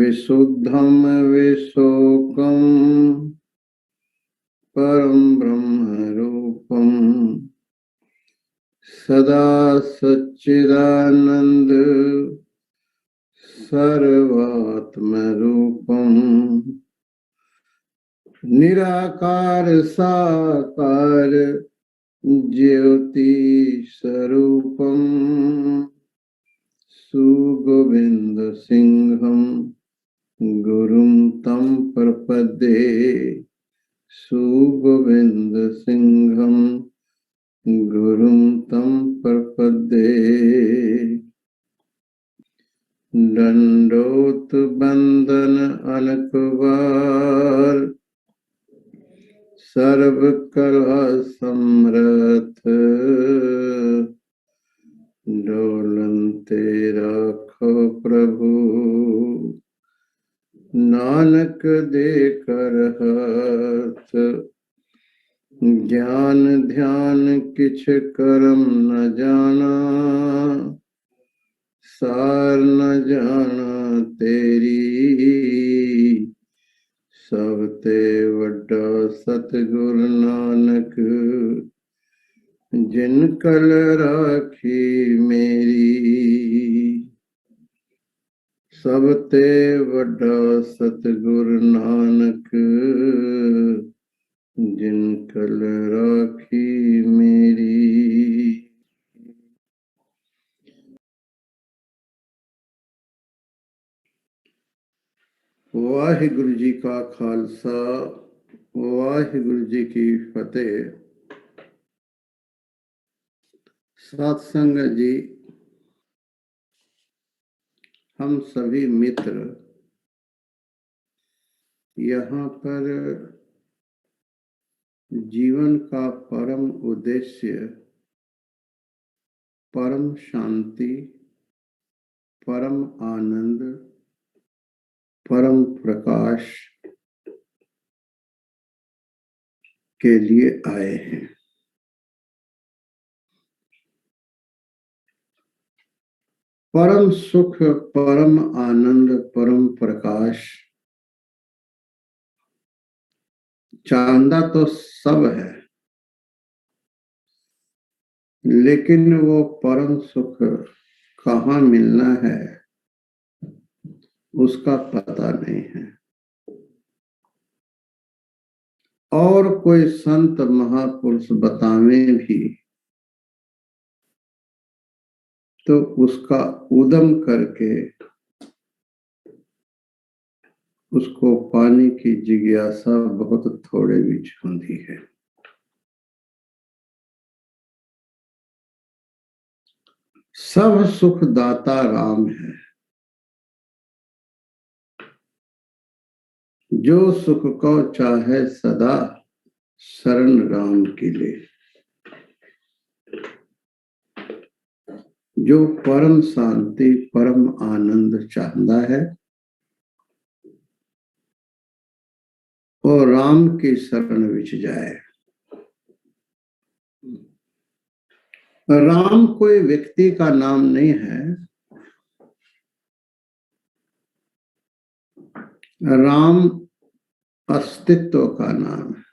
विशुद्धं विशोकं परं ब्रह्मरूपं सदा सच्चिदानंद सर्वात्मरूपं निराकार साकार ज्योति स्वरूपं सुगोविंद सिंहं गुरुं तं प्रपद्ये सुगोविंद सिंहं गुरुं तं प्रपद्ये दंडोत बंदन अनकवार सर्व कला समरथ डोलनते राखो प्रभु नानक दे कर हाथ ज्ञान ध्यान किछ करम न जाना सार न जाना तेरी सब ते वड्डा सतगुरु नानक जिन कल राखी मेरी सब ते वड्डा सतगुरु नानक जिन कल राखी मेरी। वाहिगुरु जी का खालसा वाहिगुरु जी की फतेह। सत्संग जी, हम सभी मित्र यहाँ पर जीवन का परम उद्देश्य परम शांति, परम आनंद, परम प्रकाश के लिए आए हैं। परम सुख, परम आनंद, परम प्रकाश चांदा तो सब है, लेकिन वो परम सुख कहाँ मिलना है उसका पता नहीं है। और कोई संत महापुरुष बतावें भी तो उसका उद्यम करके उसको पाने की जिज्ञासा बहुत थोड़े बीच होती है। सब सुख दाता राम है, जो सुख को चाहे सदा शरण राम के लिए। जो परम शांति परम आनंद चाहता है वो राम की शरण विच जाए। राम कोई व्यक्ति का नाम नहीं है, राम अस्तित्व का नाम है।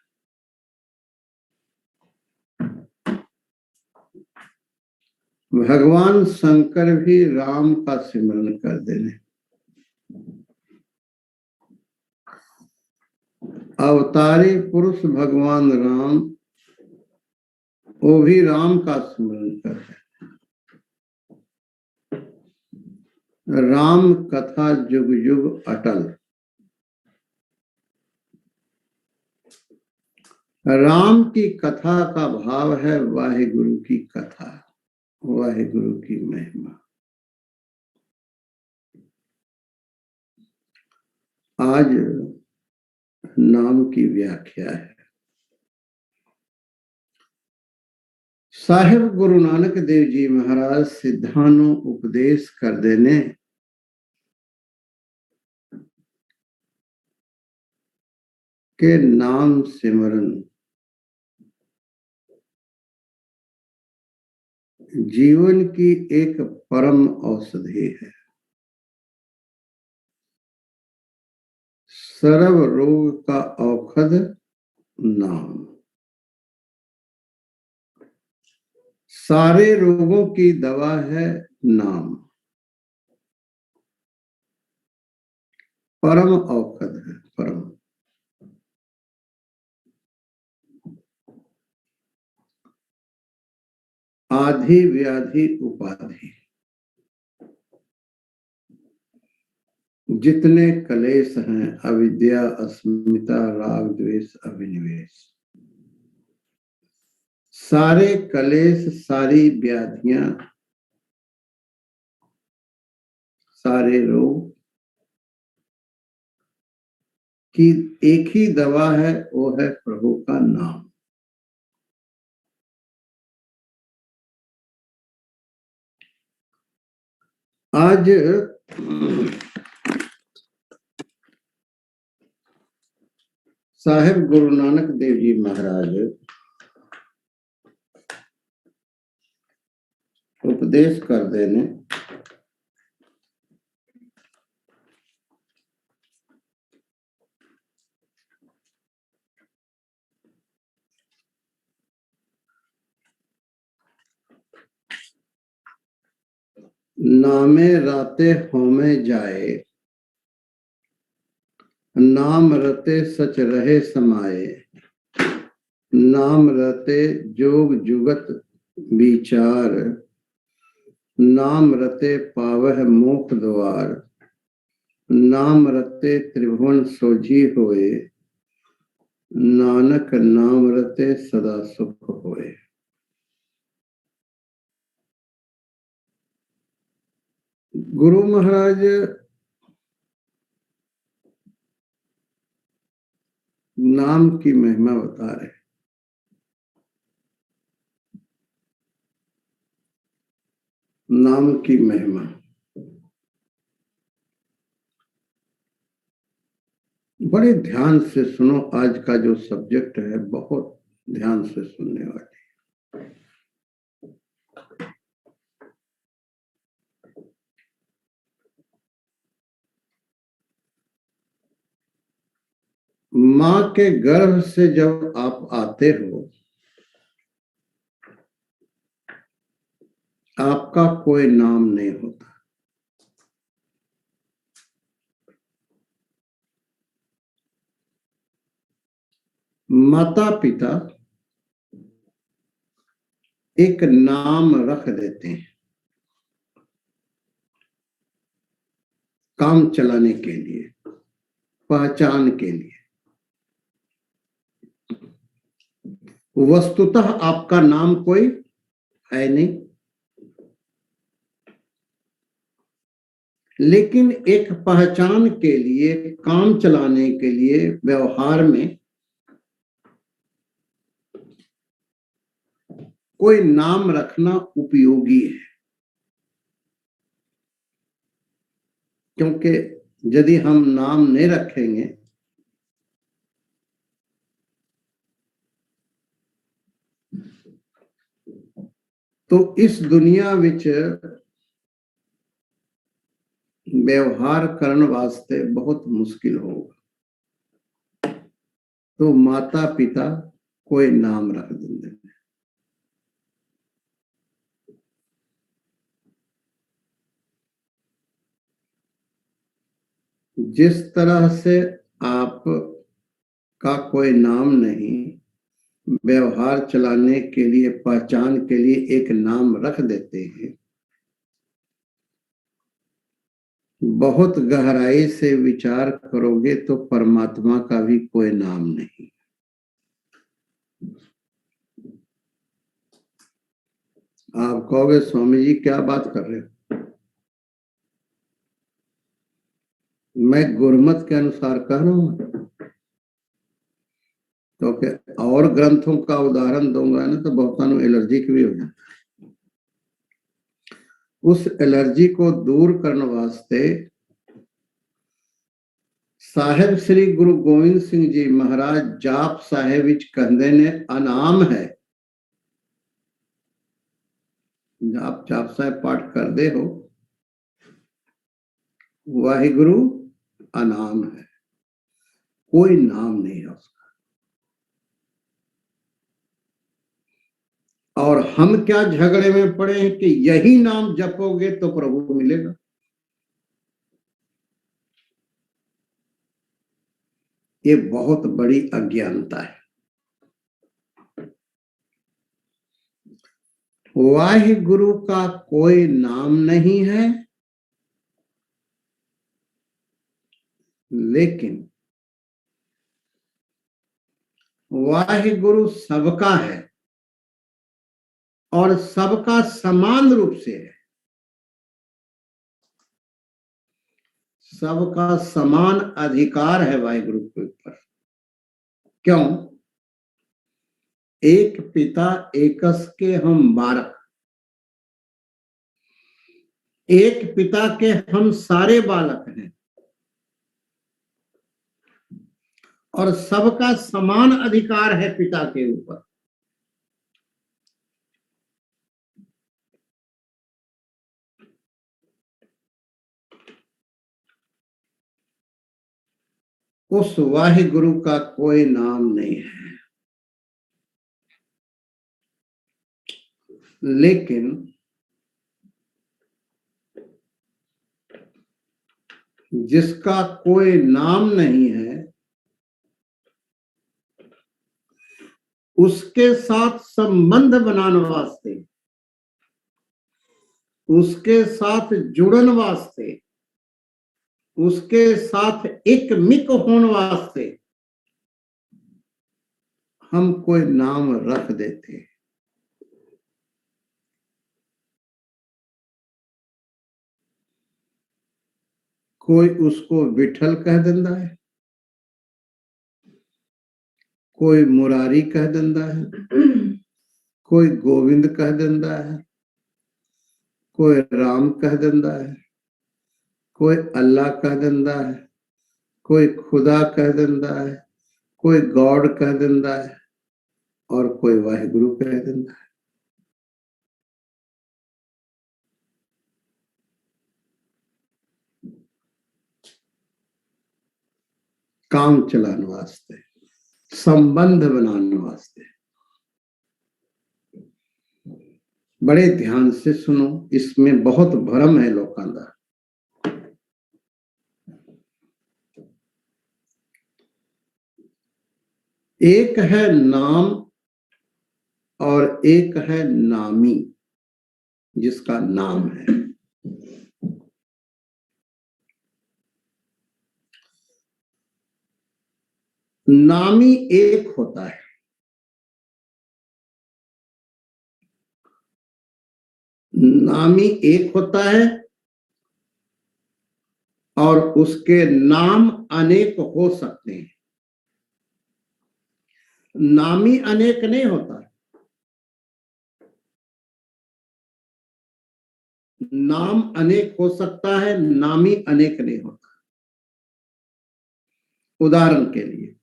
भगवान शंकर भी राम का सिमरन कर देने, अवतारी पुरुष भगवान राम वो भी राम का स्मरण करते हैं। राम कथा जुग जुग अटल। राम की कथा का भाव है वाहिगुरु की कथा, वाहिगुरु की महिमा। आज नाम की व्याख्या है। साहिब गुरु नानक देव जी महाराज सिद्धांतों उपदेश कर देने के नाम सिमरन जीवन की एक परम औषधि है। सर्व रोग का औषध नाम। सारे रोगों की दवा है नाम, परम औषध है, परम। आधि व्याधि उपाधि, जितने कलेश हैं, अविद्या, अस्मिता, राग, द्वेष, अभिनिवेश, सारे कलेश, सारी व्याधियां, सारे रोग की एक ही दवा है, वो है प्रभु का नाम। आज साहेब गुरु नानक देव जी महाराज उपदेश कर देने, नामे राते होमे जाए, नाम रते सच रहे समाये, नाम रते जोग जुगत विचार, नाम रते पावह मोक्ष द्वार, नाम रते त्रिभुवन सोझी होए, नानक नाम रते सदा सुख होए। गुरु महाराज नाम की महिमा बता रहे। नाम की महिमा बड़े ध्यान से सुनो। आज का जो सब्जेक्ट है बहुत ध्यान से सुनने वाली। मां के गर्भ से जब आप आते हो, आपका कोई नाम नहीं होता। माता पिता एक नाम रख देते हैं काम चलाने के लिए, पहचान के लिए। वस्तुतः आपका नाम कोई है नहीं, लेकिन एक पहचान के लिए, काम चलाने के लिए, व्यवहार में कोई नाम रखना उपयोगी है। क्योंकि यदि हम नाम नहीं रखेंगे तो इस दुनिया विच व्यवहार करने वास्ते बहुत मुश्किल होगा। तो माता पिता कोई नाम रख देंगे। जिस तरह से आप का कोई नाम नहीं, व्यवहार चलाने के लिए, पहचान के लिए एक नाम रख देते हैं, बहुत गहराई से विचार करोगे तो परमात्मा का भी कोई नाम नहीं। आप कहोगे स्वामी जी क्या बात कर रहे हो? मैं गुरमत के अनुसार कह रहा हूं। तो और ग्रंथों का उदाहरण दूंगा ना तो बहुत एलर्जी की भी हो जाती है। उस एलर्जी को दूर करने वास्ते साहेब श्री गुरु गोविंद सिंह जी महाराज जाप साहेब विच कहंदे ने अनाम है। आप जाप साहेब पाठ करते हो, वाहिगुरु अनाम है। कोई नाम नहीं है उसका। और हम क्या झगड़े में पड़े हैं कि यही नाम जपोगे तो प्रभु मिलेगा। ये बहुत बड़ी अज्ञानता है। वाहिगुरु का कोई नाम नहीं है, लेकिन वाहिगुरु सबका है और सबका समान रूप से है। सबका समान अधिकार है वाहिगुरु के ऊपर। क्यों? एक पिता एकस के हम बारक, एक पिता के हम सारे बालक हैं और सबका समान अधिकार है पिता के ऊपर। उस वाहिगुरु का कोई नाम नहीं है, लेकिन जिसका कोई नाम नहीं है उसके साथ संबंध बनाने वास्ते, उसके साथ जुड़न वास्ते, उसके साथ एक मिक होने वास्ते हम कोई नाम रख देते। कोई उसको विठल कह देता है, कोई मुरारी कह देता है, कोई गोविंद कह देता है, कोई राम कह देता है, कोई अल्लाह कह देता है, कोई खुदा कह देता है, कोई गॉड कह देता है और कोई वाहिगुरु कह देता है। काम चलाने वास्ते, संबंध बनाने वास्ते। बड़े ध्यान से सुनो, इसमें बहुत भ्रम है लोगों का। एक है नाम और एक है नामी, जिसका नाम है। नामी एक होता है, नामी एक होता है और उसके नाम अनेक हो सकते हैं। नामी अनेक नहीं होता, नाम अनेक हो सकता है, नामी अनेक नहीं होता। उदाहरण के लिए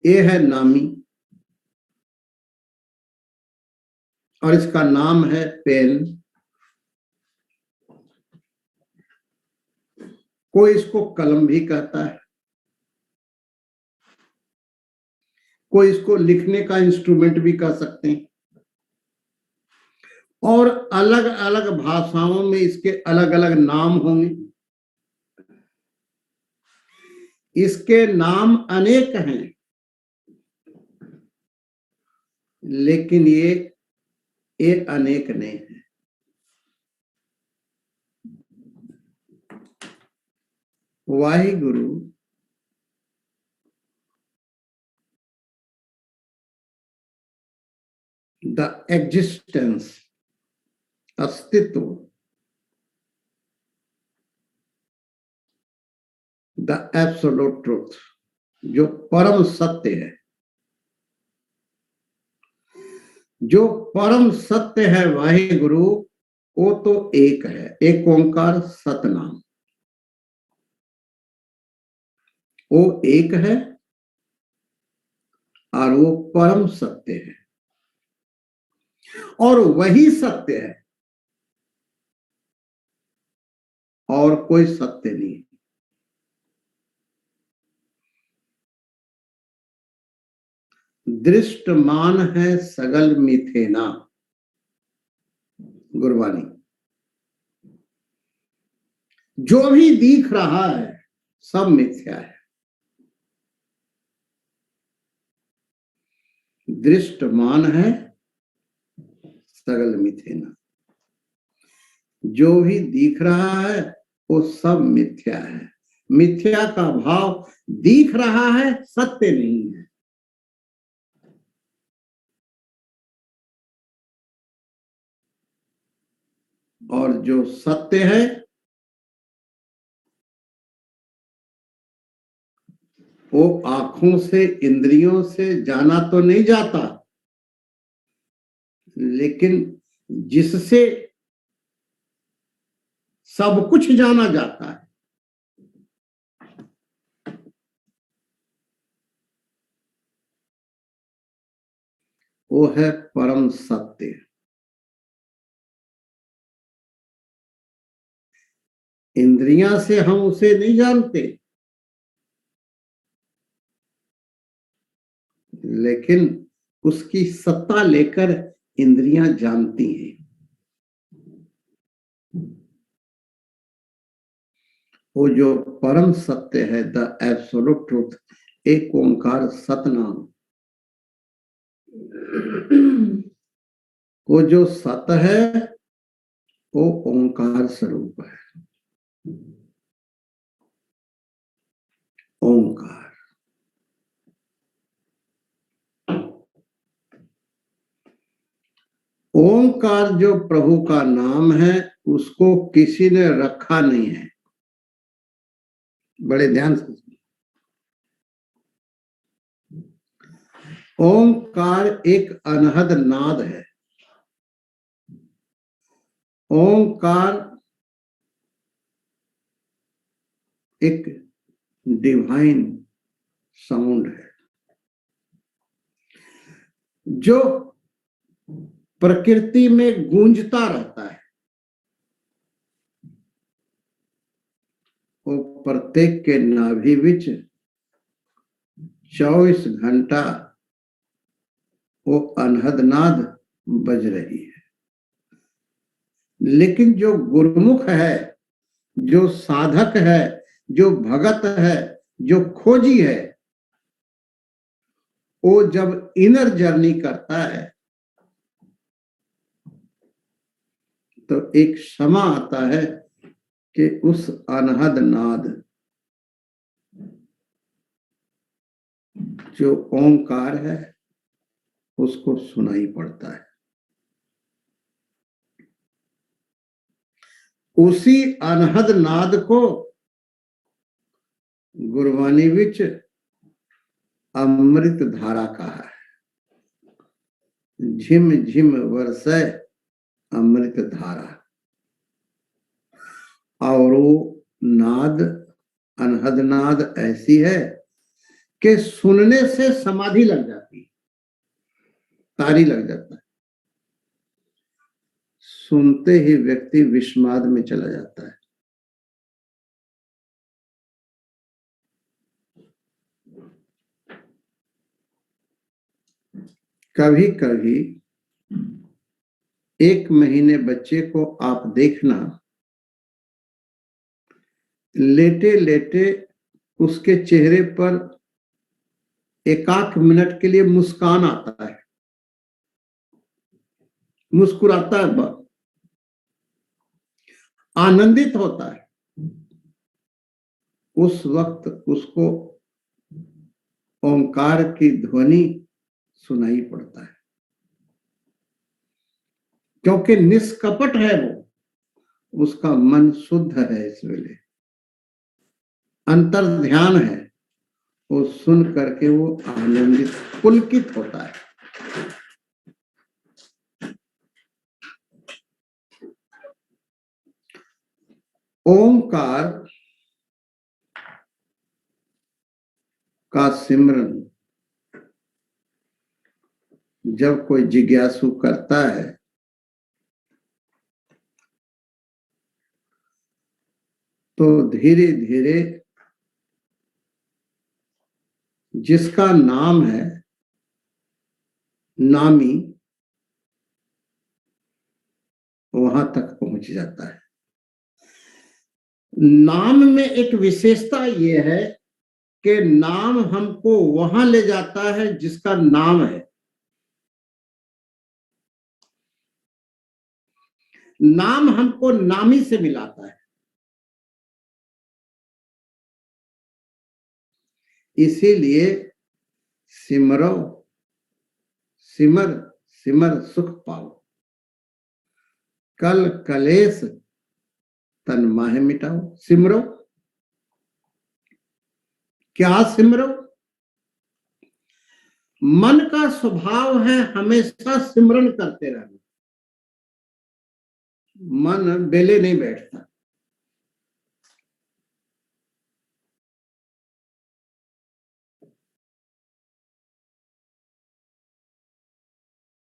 ये है नामी और इसका नाम है पेन। कोई इसको कलम भी कहता है, कोई इसको लिखने का इंस्ट्रूमेंट भी कह सकते हैं और अलग अलग भाषाओं में इसके अलग अलग नाम होंगे। इसके नाम अनेक हैं, लेकिन ये अनेक नहीं है। वाहिगुरु द एग्जिस्टेंस, अस्तित्व, द एब्सोल्यूट ट्रूथ, जो परम सत्य है, जो परम सत्य है वाहिगुरु, वो तो एक है, एक ओंकार सतनाम। वो एक है और वो परम सत्य है और वही सत्य है और कोई सत्य नहीं। दृष्टमान है सगल मिथेना, गुरबानी। जो भी दिख रहा है सब मिथ्या है। दृष्टमान है सगल मिथेना, जो भी दिख रहा है वो सब मिथ्या है। मिथ्या का भाव दिख रहा है, सत्य नहीं है। और जो सत्य है वो आंखों से इंद्रियों से जाना तो नहीं जाता, लेकिन जिससे सब कुछ जाना जाता है वो है परम सत्य। इंद्रियां से हम उसे नहीं जानते, लेकिन उसकी सत्ता लेकर इंद्रियां जानती हैं। वो जो परम सत्य है, द एब्सोल्यूट ट्रूथ, एक ओंकार सतनाम, वो जो सत्य है वो ओंकार स्वरूप है। ओंकार, ओंकार जो प्रभु का नाम है उसको किसी ने रखा नहीं है। बड़े ध्यान से, ओंकार एक अनहद नाद है। ओंकार एक डिवाइन साउंड है जो प्रकृति में गूंजता रहता है। वो प्रत्येक के नाभि विच 24 घंटा वो अनहद नाद बज रही है। लेकिन जो गुरुमुख है, जो साधक है, जो भगत है, जो खोजी है, वो जब इनर जर्नी करता है तो एक क्षमा आता है कि उस अनहद नाद जो ओंकार है उसको सुनाई पड़ता है। उसी अनहद नाद को गुरबानी विच अमृत धारा कहा है। झिम झिम बरसै अमृत धारा। और वो नाद, अनहद नाद ऐसी है कि सुनने से समाधि लग जाती है, तारी लग जाता है। सुनते ही व्यक्ति विषमाद में चला जाता है। कभी कभी 1 महीने बच्चे को आप देखना, लेटे लेटे उसके चेहरे पर एकाक मिनट के लिए मुस्कान आता है, मुस्कुराता है, आनंदित होता है। उस वक्त उसको ओंकार की ध्वनि सुनाई पड़ता है, क्योंकि निष्कपट है वो, उसका मन शुद्ध है। इस वेले अंतर ध्यान है, वो सुन करके वो आनंदित पुलकित होता है। ओंकार का सिमरन जब कोई जिज्ञासु करता है तो धीरे धीरे जिसका नाम है नामी वहां तक पहुंच जाता है। नाम में एक विशेषता ये है कि नाम हमको वहां ले जाता है जिसका नाम है। नाम हमको नामी से मिलाता है। इसीलिए सिमरो सिमर सिमर सुख पाओ, कल कलेश तन माहे मिटाओ। सिमरो, क्या सिमरो? मन का स्वभाव है हमेशा सिमरन करते रहना। मन बेले नहीं बैठता।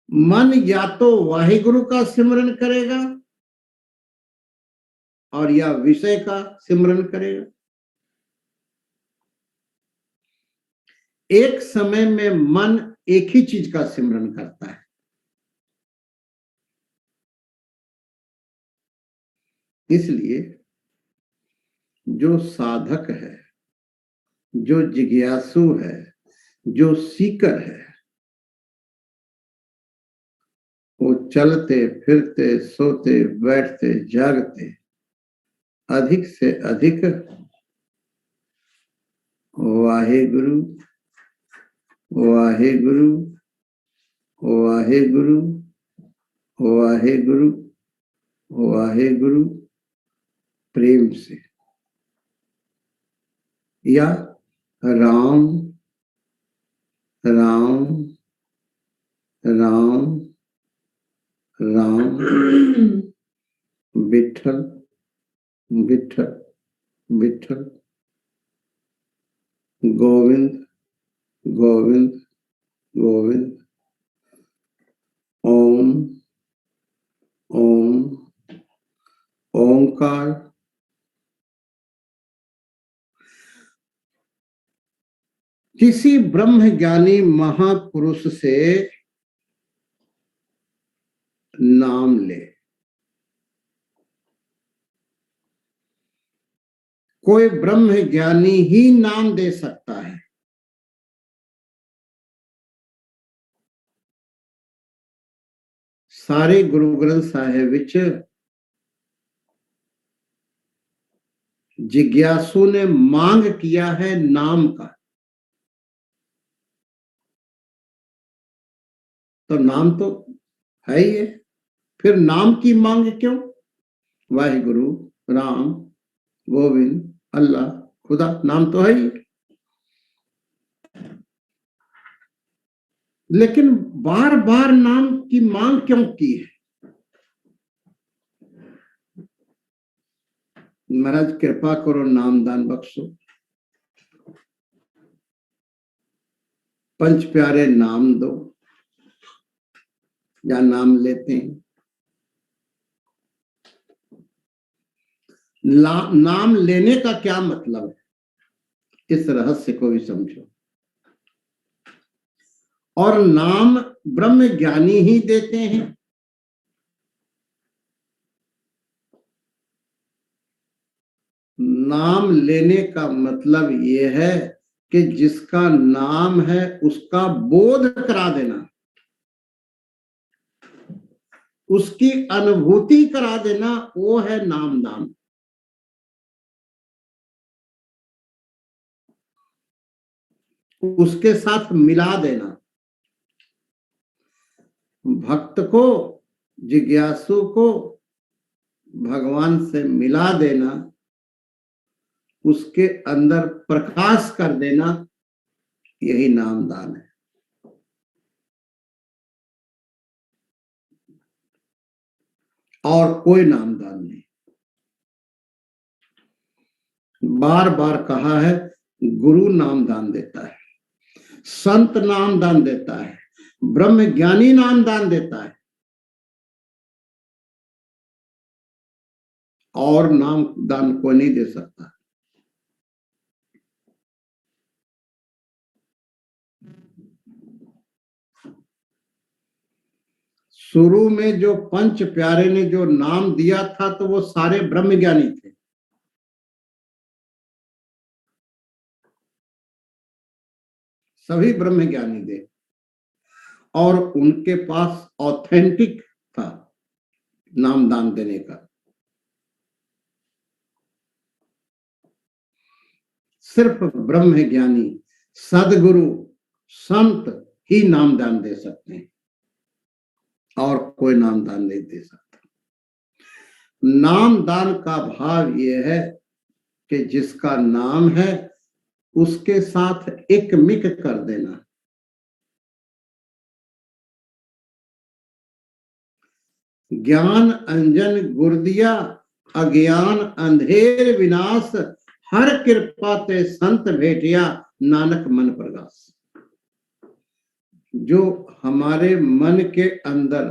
मन या तो वाहिगुरु का सिमरन करेगा और या विषय का सिमरन करेगा। एक समय में मन एक ही चीज का सिमरन करता है। इसलिए जो साधक है, जो जिज्ञासु है, जो सीकर है, वो चलते फिरते सोते बैठते जागते अधिक से अधिक वाहेगुरु वाहेगुरु वाहेगुरु वाहेगुरु वाहेगुरु प्रेम से या राम राम राम राम विठल विठल विठल गोविंद गोविंद गोविंद ओम ओम ओंकार। किसी ब्रह्म ज्ञानी महापुरुष से नाम ले। कोई ब्रह्म ज्ञानी ही नाम दे सकता है। सारे गुरु ग्रंथ साहिब विच जिज्ञासु ने मांग किया है नाम का, तो नाम तो है ही है, फिर नाम की मांग क्यों? वाहिगुरु राम गोविंद अल्लाह खुदा नाम तो है ही, लेकिन बार बार नाम की मांग क्यों की है? महाराज कृपा करो नाम दान बख्शो। पंच प्यारे नाम दो या नाम लेते हैं। नाम लेने का क्या मतलब है, इस रहस्य को भी समझो। और नाम ब्रह्म ज्ञानी ही देते हैं। नाम लेने का मतलब यह है कि जिसका नाम है उसका बोध करा देना, उसकी अनुभूति करा देना, वो है नाम दान। उसके साथ मिला देना। भक्त को, जिज्ञासु को भगवान से मिला देना, उसके अंदर प्रकाश कर देना, यही नामदान है। और कोई नामदान नहीं। बार बार कहा है, गुरु नामदान देता है, संत नामदान देता है, ब्रह्म ज्ञानी नामदान देता है, और नाम दान कोई नहीं दे सकता। शुरू में जो पंच प्यारे ने जो नाम दिया था तो वो सारे ब्रह्म ज्ञानी थे। सभी ब्रह्म ज्ञानी थे और उनके पास ऑथेंटिक था नाम दान देने का। सिर्फ ब्रह्म ज्ञानी, सदगुरु, संत ही नाम दान दे सकते हैं और कोई नाम दान नहीं दे सकता। नाम दान का भाव यह है कि जिसका नाम है उसके साथ एक मिक कर देना। ज्ञान अंजन गुरदिया अज्ञान अंधेर विनाश, हर कृपा ते संत भेटिया नानक मन प्रगास। जो हमारे मन के अंदर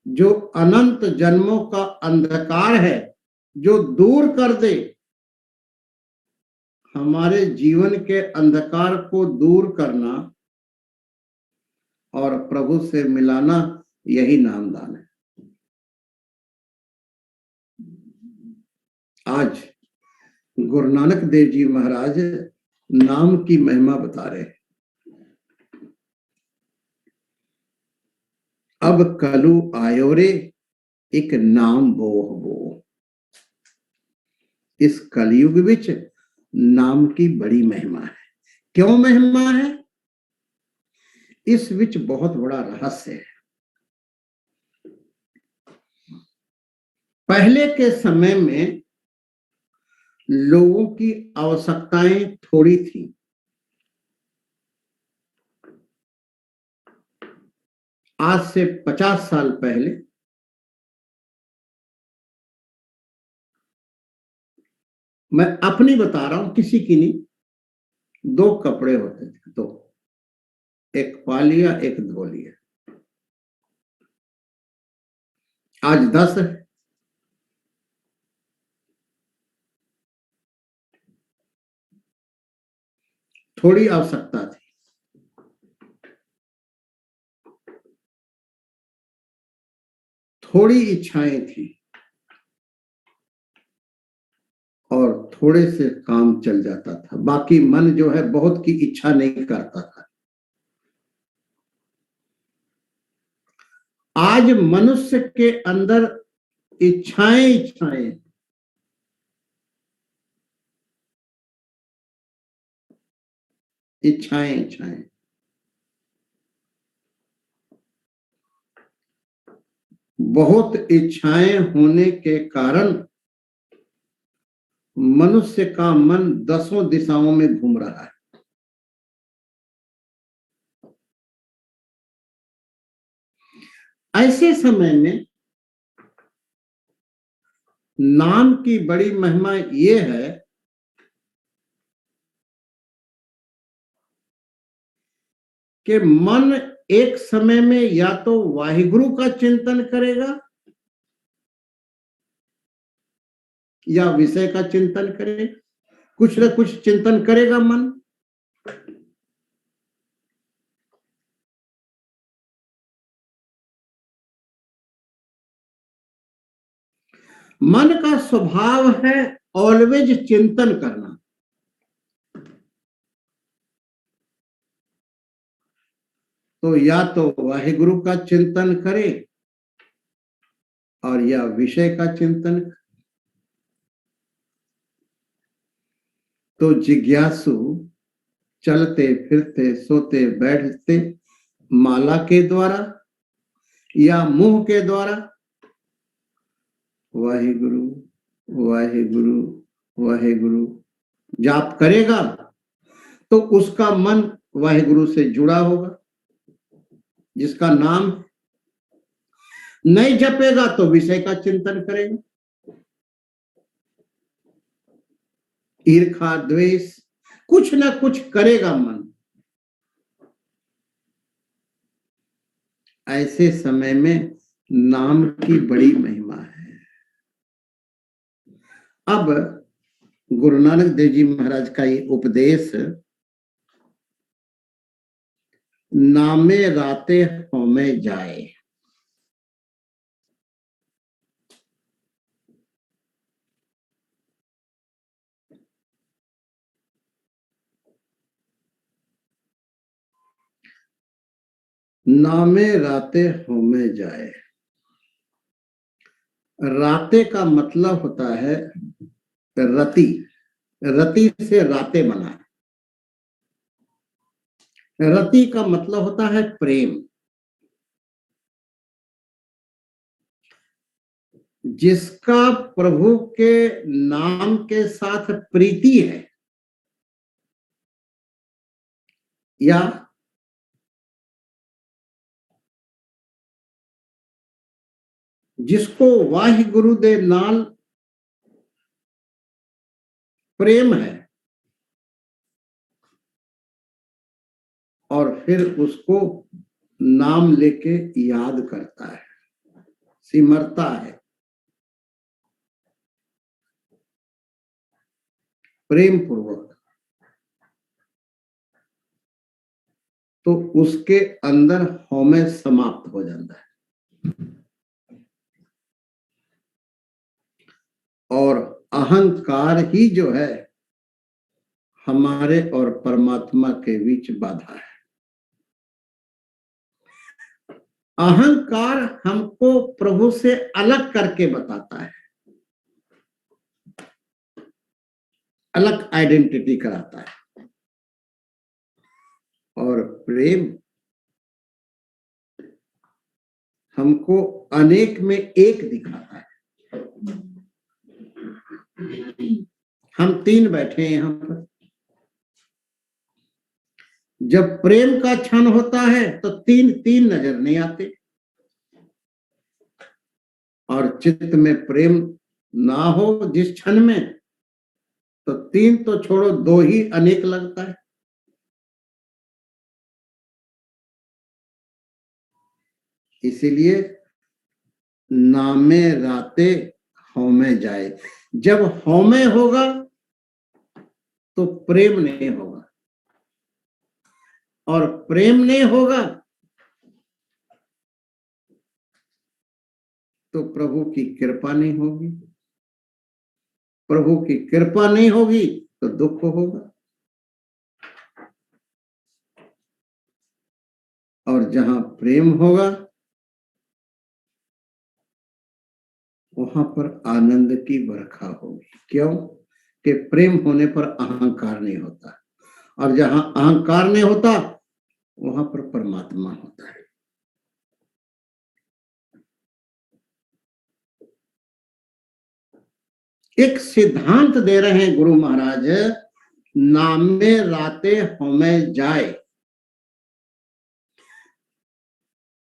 जो अनंत जन्मों का अंधकार है जो दूर कर दे, हमारे जीवन के अंधकार को दूर करना और प्रभु से मिलाना, यही नामदान है। आज गुरु नानक देव जी महाराज नाम की महिमा बता रहे हैं। अब कलु आयो रे एक नाम बोह बो। इस कलयुग विच नाम की बड़ी महिमा है। क्यों महिमा है? इस विच बहुत बड़ा रहस्य है। पहले के समय में लोगों की आवश्यकताएं थोड़ी थी। आज से 50 साल पहले मैं अपनी बता रहा हूं, किसी की नहीं, 2 कपड़े होते थे, 2, एक पा लिया एक धो लिया। आज 10 है। थोड़ी आवश्यकता थी, थोड़ी इच्छाएं थी और थोड़े से काम चल जाता था। बाकी मन जो है बहुत की इच्छा नहीं करता था। आज मनुष्य के अंदर इच्छाएं इच्छाएं, इच्छाएं इच्छाएं, बहुत इच्छाएं होने के कारण मनुष्य का मन 10 दिशाओं में घूम रहा है। ऐसे समय में नाम की बड़ी महिमा यह है कि मन एक समय में या तो वाहिगुरु का चिंतन करेगा या विषय का चिंतन करेगा, कुछ न कुछ चिंतन करेगा मन। मन का स्वभाव है ऑलवेज चिंतन करना। तो या तो वाहिगुरु का चिंतन करे और या विषय का चिंतन। तो जिज्ञासु चलते फिरते सोते बैठते माला के द्वारा या मुंह के द्वारा वाहिगुरु वाहिगुरु वाहिगुरु जाप करेगा तो उसका मन वाहिगुरु से जुड़ा होगा, जिसका नाम। नहीं जपेगा तो विषय का चिंतन करेगा, ईर्खा द्वेष कुछ ना कुछ करेगा मन। ऐसे समय में नाम की बड़ी महिमा है। अब गुरु नानक देव जी महाराज का ये उपदेश, नामे राते होमे जाए, नामे राते होमे जाए। राते का मतलब होता है रति, रति से राते बना है। रति का मतलब होता है प्रेम। जिसका प्रभु के नाम के साथ प्रीति है, या जिसको वाहि गुरु दे नाल प्रेम है, और फिर उसको नाम लेके याद करता है, सिमरता है, प्रेम पूर्वक, तो उसके अंदर हौमे समाप्त हो जाता है और अहंकार ही जो है हमारे और परमात्मा के बीच बाधा है। अहंकार हमको प्रभु से अलग करके बताता है, अलग आइडेंटिटी कराता है, और प्रेम हमको अनेक में एक दिखाता है। हम तीन बैठे हैं यहां पर, जब प्रेम का क्षण होता है तो तीन तीन नजर नहीं आते, और चित्त में प्रेम ना हो जिस क्षण में, तो तीन तो छोड़ो, दो ही अनेक लगता है। इसीलिए नामे राते हौमे जाए। जब हौमे होगा तो प्रेम नहीं होगा, और प्रेम नहीं होगा तो प्रभु की कृपा नहीं होगी, प्रभु की कृपा नहीं होगी तो दुख होगा, और जहां प्रेम होगा वहां पर आनंद की बरखा होगी। क्यों? कि प्रेम होने पर अहंकार नहीं होता, और जहां अहंकार नहीं होता वहां पर परमात्मा होता है। एक सिद्धांत दे रहे हैं गुरु महाराज, नामे राते होमे जाए।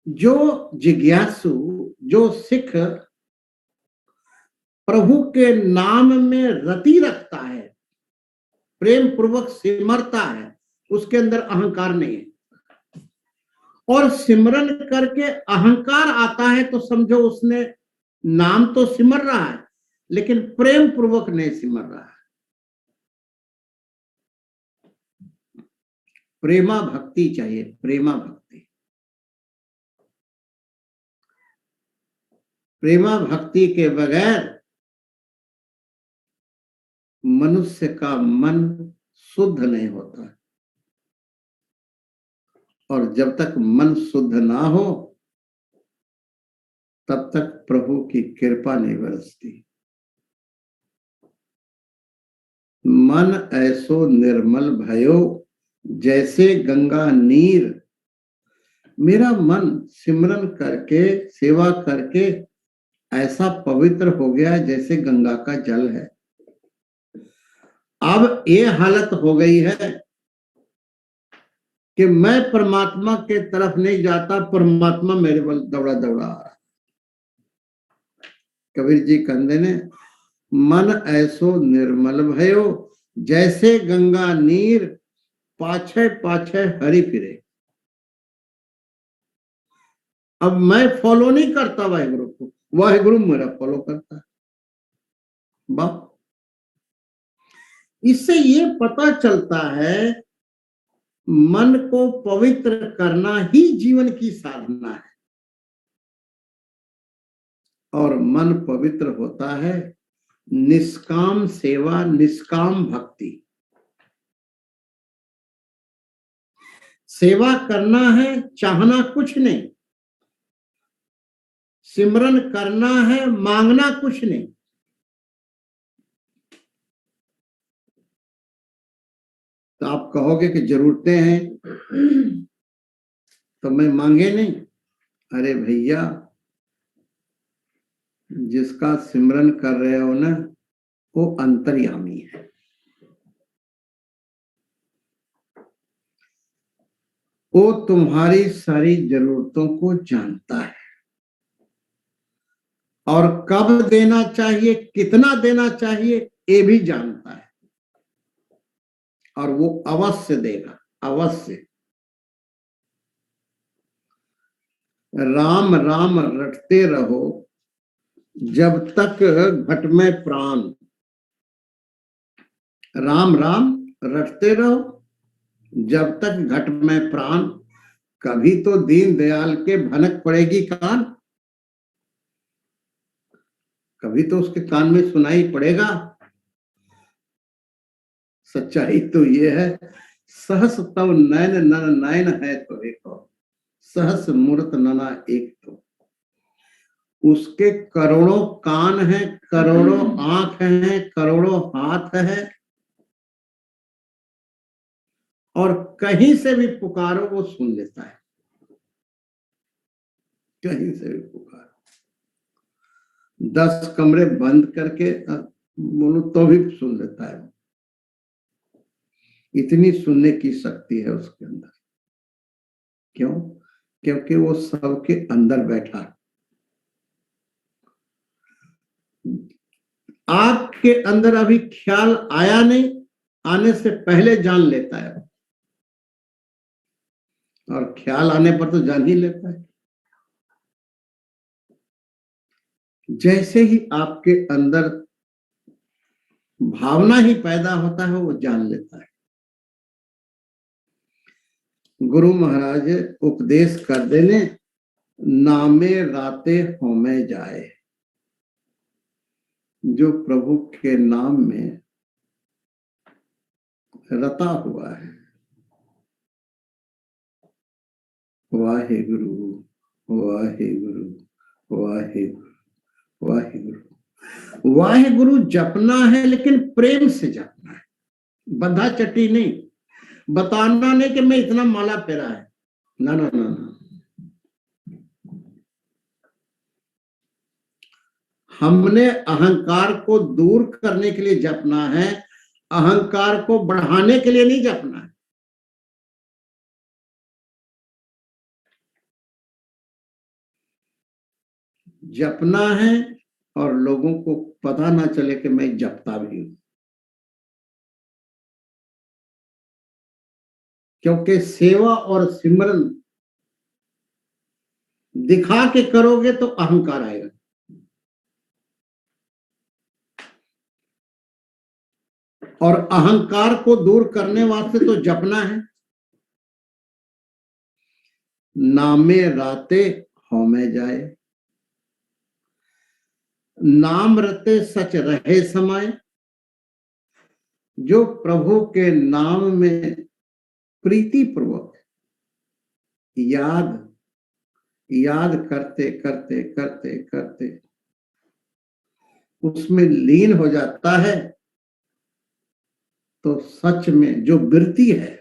जो जिज्ञासु, जो सिख प्रभु के नाम में रति रखता है, प्रेम पूर्वक सिमरता है, उसके अंदर अहंकार नहीं है। और सिमरन करके अहंकार आता है तो समझो उसने नाम तो सिमर रहा है लेकिन प्रेम पूर्वक नहीं सिमर रहा है। प्रेमा भक्ति चाहिए, प्रेमा भक्ति। प्रेमा भक्ति के बगैर मनुष्य का मन शुद्ध नहीं होता, और जब तक मन शुद्ध ना हो तब तक प्रभु की कृपा नहीं बरसती। मन ऐसो निर्मल भयो जैसे गंगा नीर। मेरा मन सिमरन करके, सेवा करके ऐसा पवित्र हो गया जैसे गंगा का जल है। अब ये हालत हो गई है कि मैं परमात्मा के तरफ नहीं जाता, परमात्मा मेरे बल दौड़ा दौड़ा आ रहा। कबीर जी कहते ने, मन ऐसो निर्मल भयो जैसे गंगा नीर, पाछे पाछे हरि फिरे। अब मैं फॉलो नहीं करता वाहिगुरु को, वाहिगुरु मेरा फॉलो करता है। वाह, इससे ये पता चलता है मन को पवित्र करना ही जीवन की साधना है, और मन पवित्र होता है निष्काम सेवा, निष्काम भक्ति। सेवा करना है, चाहना कुछ नहीं। सिमरन करना है, मांगना कुछ नहीं। तो आप कहोगे कि जरूरतें हैं तो मैं मांगे नहीं। अरे भैया, जिसका सिमरन कर रहे हो ना, वो अंतर्यामी है। वो तुम्हारी सारी जरूरतों को जानता है, और कब देना चाहिए, कितना देना चाहिए, ये भी जानता है, और वो अवश्य देगा, अवश्य। राम राम रटते रहो जब तक घट में प्राण। राम राम रटते रहो जब तक घट में प्राण। कभी तो दीन दयाल के भनक पड़ेगी कान, कभी तो उसके कान में सुनाई पड़ेगा। सच्चाई तो ये है, सहस तव नैन नन नैन है तो एक, सहस मूर्त नना एक तो। उसके करोड़ों कान हैं, करोड़ों आंख हैं, करोड़ों हाथ है, और कहीं से भी पुकारो वो सुन लेता है। कहीं से भी पुकारो, 10 कमरे बंद करके बोलो तो भी सुन लेता है। इतनी सुनने की शक्ति है उसके अंदर। क्यों? क्योंकि वो सबके अंदर बैठा है। आपके अंदर अभी ख्याल आया नहीं, आने से पहले जान लेता है, और ख्याल आने पर तो जान ही लेता है। जैसे ही आपके अंदर भावना ही पैदा होता है, वो जान लेता है। गुरु महाराज उपदेश कर देने, नामे राते होमे जाए। जो प्रभु के नाम में रता हुआ है, वाहे गुरु वाहे गुरु वाहे गुरु वाहे गुरु। वाहे गुरु जपना है, लेकिन प्रेम से जपना है, बंधा चट्टी नहीं। बताना नहीं कि मैं इतना माला फेरा है, ना ना ना ना। हमने अहंकार को दूर करने के लिए जपना है, अहंकार को बढ़ाने के लिए नहीं जपना है। जपना है और लोगों को पता ना चले कि मैं जपता भी हूं। क्योंकि सेवा और सिमरन दिखा के करोगे तो अहंकार आएगा, और अहंकार को दूर करने वास्ते तो जपना है। नामे राते होमे जाए, नाम रते सच रहे समाये। जो प्रभु के नाम में प्रीति पूर्वक याद याद करते करते करते करते उसमें लीन हो जाता है, तो सच में जो वृत्ति है,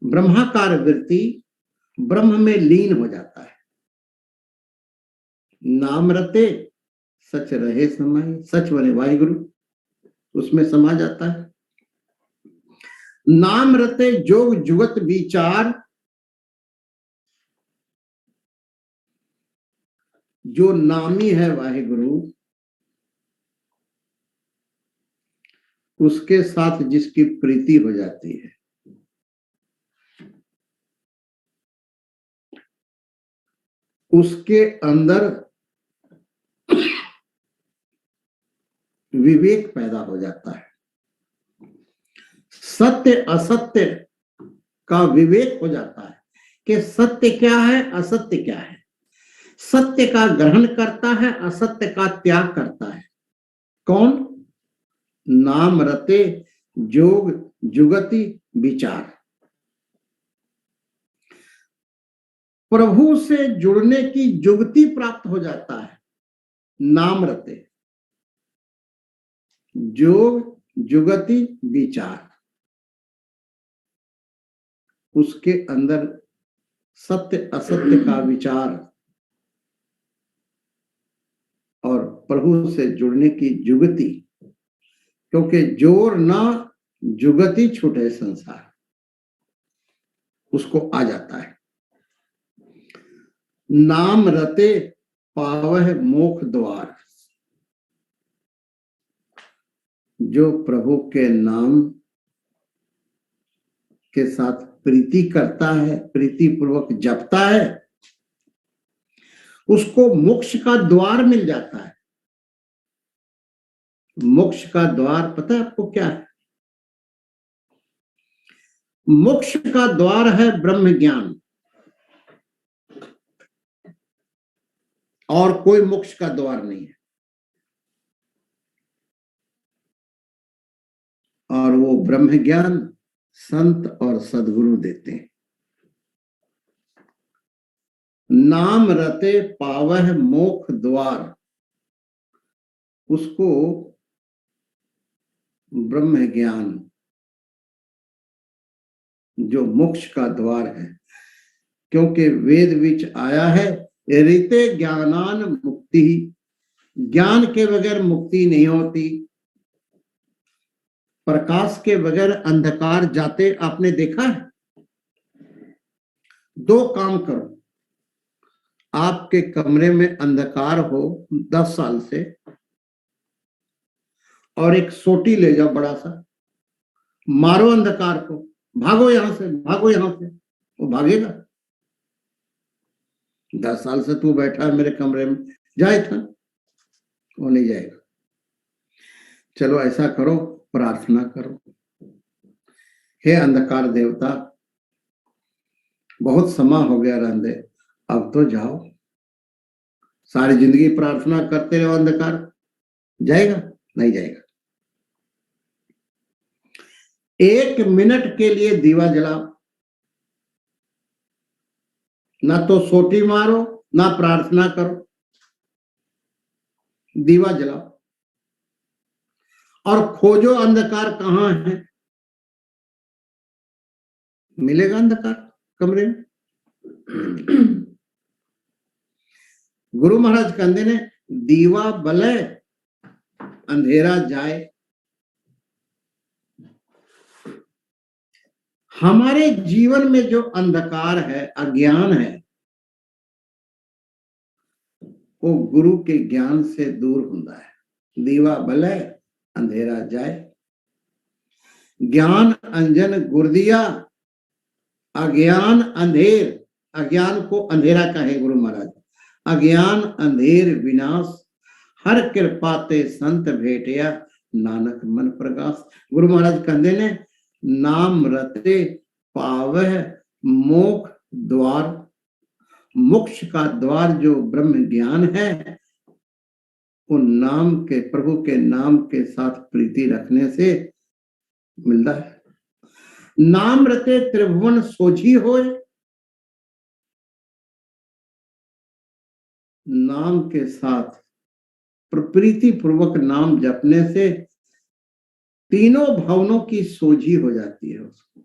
ब्रह्माकार वृत्ति, ब्रह्म में लीन हो जाता है। नाम रते सच रहे समय, सच बने वाहिगुरु, उसमें समा जाता है। नाम रते जोग जुगत विचार। जो नामी है वाहिगुरु, उसके साथ जिसकी प्रीति हो जाती है, उसके अंदर विवेक पैदा हो जाता है। सत्य असत्य का विवेक हो जाता है कि सत्य क्या है, असत्य क्या है। सत्य का ग्रहण करता है, असत्य का त्याग करता है। कौन? नाम रते जोग जुगति विचार। प्रभु से जुड़ने की जुगति प्राप्त हो जाता है। नाम रते जोग जुगति विचार, उसके अंदर सत्य असत्य का विचार और प्रभु से जुड़ने की जुगति, क्योंकि जोर ना जुगति छूटे संसार, उसको आ जाता है। नाम रते पावह मोक्ष द्वार। जो प्रभु के नाम के साथ प्रीति करता है, प्रीति पूर्वक जपता है, उसको मोक्ष का द्वार मिल जाता है। मोक्ष का द्वार पता है आपको क्या है? मोक्ष का द्वार है ब्रह्म ज्ञान, और कोई मोक्ष का द्वार नहीं है। और वो ब्रह्म ज्ञान संत और सद्गुरु देते हैं। नाम रते पावह मोक्ष द्वार, उसको ब्रह्म ज्ञान जो मोक्ष का द्वार है, क्योंकि वेद विच आया है रीते ज्ञानान मुक्ति, ज्ञान के बगैर मुक्ति नहीं होती। प्रकाश के बगैर अंधकार जाते आपने देखा है? दो काम करो, आपके कमरे में अंधकार हो 10 साल से, और एक सोटी ले जाओ बड़ा सा, मारो अंधकार को, भागो यहां से, भागो यहां से, वो भागेगा? 10 साल से तू बैठा है मेरे कमरे में, जाए था, वो नहीं जाएगा। चलो ऐसा करो, प्रार्थना करो, हे अंधकार देवता, बहुत समय हो गया रहंदे, अब तो जाओ। सारी जिंदगी प्रार्थना करते रहो, अंधकार जाएगा? नहीं जाएगा। 1 मिनट के लिए दीवा जलाओ, ना तो सोटी मारो ना प्रार्थना करो, दीवा जलाओ और खोजो अंधकार कहां है। मिलेगा अंधकार कमरे में? गुरु महाराज कहते ने दीवा बले अंधेरा जाए। हमारे जीवन में जो अंधकार है, अज्ञान है, वो गुरु के ज्ञान से दूर होता है। दीवा बले अंधेरा जाए, ज्ञान अंजन गुरदिया अज्ञान अंधेर। अज्ञान को अंधेरा कहे गुरु महाराज। अज्ञान अंधेर विनाश, हर कृपा ते संत भेटिया नानक मन प्रकाश। गुरु महाराज कहते ने नाम रते पावह मोक्ष द्वार। मोक्ष का द्वार जो ब्रह्म ज्ञान है, वो नाम के, प्रभु के नाम के साथ प्रीति रखने से मिलता है। नाम रते त्रिभुवन सोझी होए। नाम के साथ प्रीति पूर्वक नाम जपने से तीनों भवनों की सोझी हो जाती है उसको।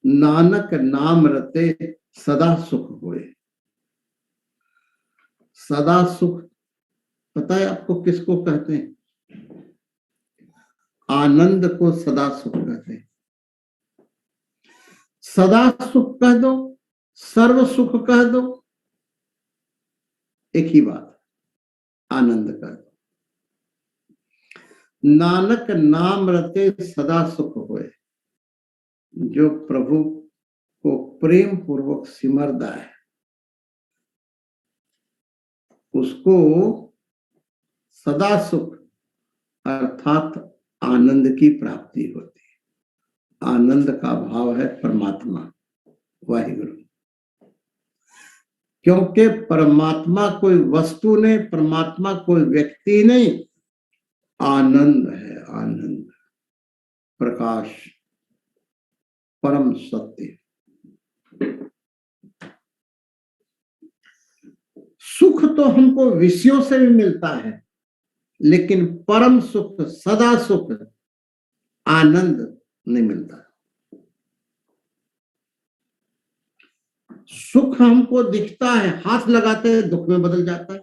नानक नाम रते सदा सुख होए। सदा सुख पता है आपको किसको कहते हैं? आनंद को सदा सुख कहते हैं। सदा सुख कह दो, सर्व सुख कह दो, एक ही बात, आनंद कह दो। नानक नाम रते सदा सुख होए। जो प्रभु को प्रेम पूर्वक सिमरता है, उसको सदा सुख अर्थात आनंद की प्राप्ति होती है। आनंद का भाव है परमात्मा, वाहिगुरु। क्योंकि परमात्मा कोई वस्तु नहीं, परमात्मा कोई व्यक्ति नहीं, आनंद है, आनंद, प्रकाश, परम सत्य। सुख तो हमको विषयों से भी मिलता है, लेकिन परम सुख, सदा सुख, आनंद नहीं मिलता। सुख हमको दिखता है, हाथ लगाते हैं दुख में बदल जाता है,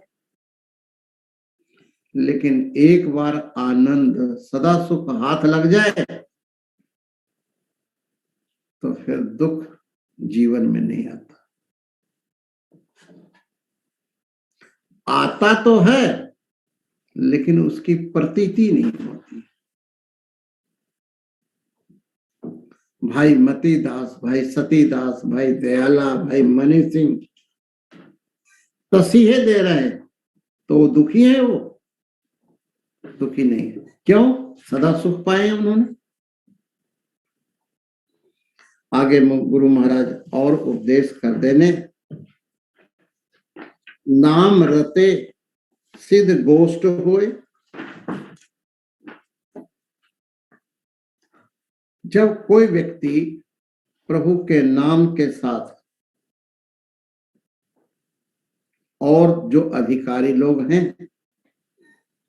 लेकिन एक बार आनंद, सदा सुख हाथ लग जाए तो फिर दुख जीवन में नहीं आता। आता तो है लेकिन उसकी प्रतीति नहीं होती। भाई मती दास, भाई सती दास, भाई दयाला, भाई मनी सिंह तसीहे दे रहे हैं तो वो दुखी है, वो दुखी नहीं है। क्यों? सदा सुख पाए उन्होंने। आगे गुरु महाराज और उपदेश कर देने, नाम रते सिद्ध गोष्ठ होए। जब कोई व्यक्ति प्रभु के नाम के साथ और जो अधिकारी लोग हैं,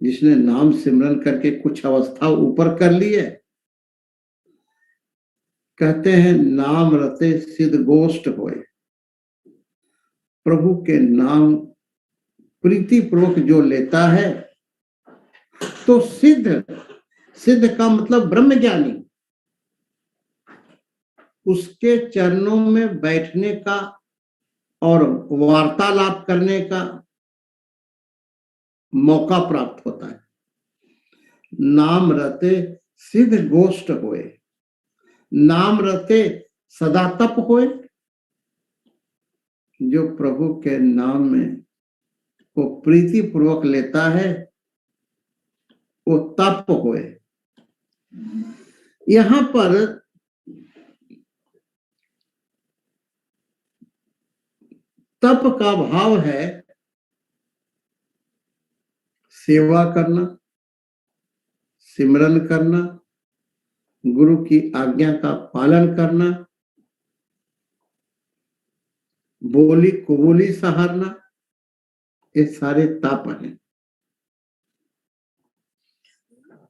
जिसने नाम सिमरन करके कुछ अवस्था ऊपर कर ली है, कहते हैं नाम रते सिद्ध गोष्ठ होए। प्रभु के नाम प्रीति पूर्वक जो लेता है तो सिद्ध, सिद्ध का मतलब ब्रह्म ज्ञानी, उसके चरणों में बैठने का और वार्तालाप करने का मौका प्राप्त होता है। नाम रते सिद्ध गोष्ठ होए, नाम रते सदा तप होए। जो प्रभु के नाम में वो प्रीति पूर्वक लेता है वो तप होए। यहां पर तप का भाव है सेवा करना, सिमरन करना, गुरु की आज्ञा का पालन करना, बोली कुबोली सहारना, ये सारे तप हैं।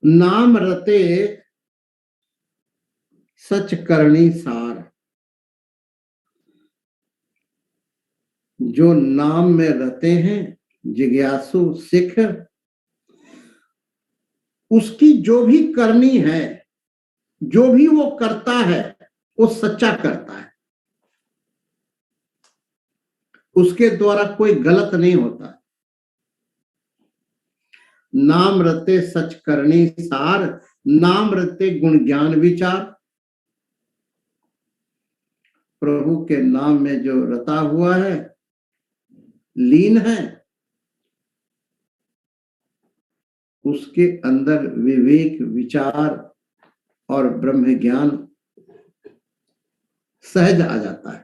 नाम रते सच करनी सार। जो नाम में रहते हैं, जिज्ञासु सिख, उसकी जो भी करनी है, जो भी वो करता है वो सच्चा करता है, उसके द्वारा कोई गलत नहीं होता। नाम रते सच करनी सार, नाम रते गुण ज्ञान विचार। प्रभु के नाम में जो रता हुआ है, लीन है, उसके अंदर विवेक, विचार और ब्रह्म ज्ञान सहज आ जाता है।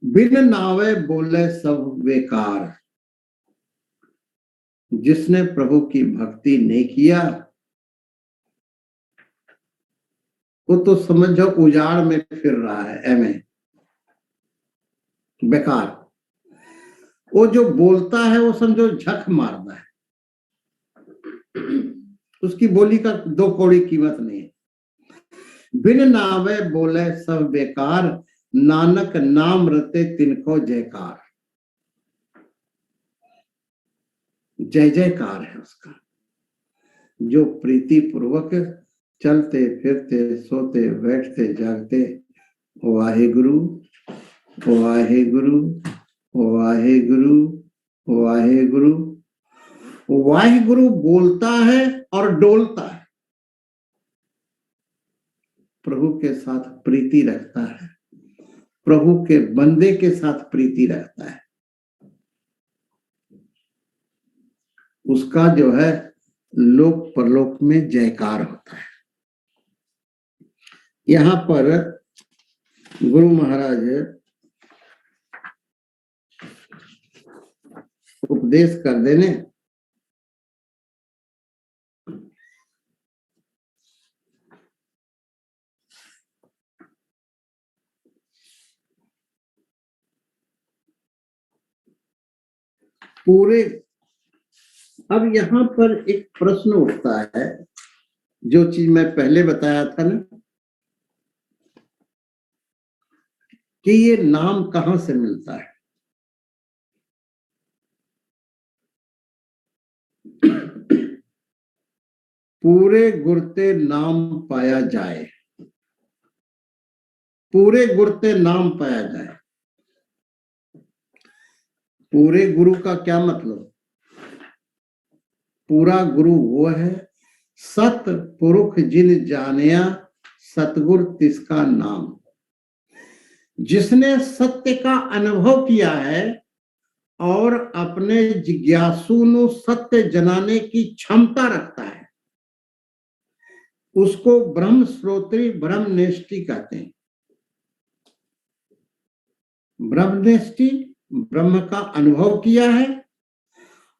बिन नावे बोले सब बेकार। जिसने प्रभु की भक्ति नहीं किया वो तो समझो उजाड़ में फिर रहा है, एमे बेकार। वो जो बोलता है वो समझो झक मारता है, उसकी बोली का दो कौड़ी कीमत नहीं है। बिन नावे बोले सब बेकार, नानक नाम रते तिनको जयकार। जय जयकार है उसका। जो प्रीति पूर्वक चलते फिरते सोते बैठते जागते वाहेगुरु वाहेगुरु वाहेगुरु वाहेगुरु वाहेगुरु बोलता है और डोलता है, प्रभु के साथ प्रीति रखता है, प्रभु के बंदे के साथ प्रीति रखता है, उसका जो है लोक परलोक में जयकार होता है। यहाँ पर गुरु महाराज उपदेश कर देने, पूरे। अब यहाँ पर एक प्रश्न उठता है, जो चीज मैं पहले बताया था ना, कि ये नाम कहां से मिलता है। पूरे गुरते नाम पाया जाए, पूरे गुरते नाम पाया जाए। पूरे गुरु का क्या मतलब? पूरा गुरु वो है, सत पुरुष जिन जानिया सतगुर तिसका नाम। जिसने सत्य का अनुभव किया है और अपने जिज्ञासु नु सत्य जनाने की क्षमता रखता है, उसको ब्रह्म श्रोत्री ब्रह्मनिष्ठी कहते हैं। ब्रह्मनिष्ठी ब्रह्म का अनुभव किया है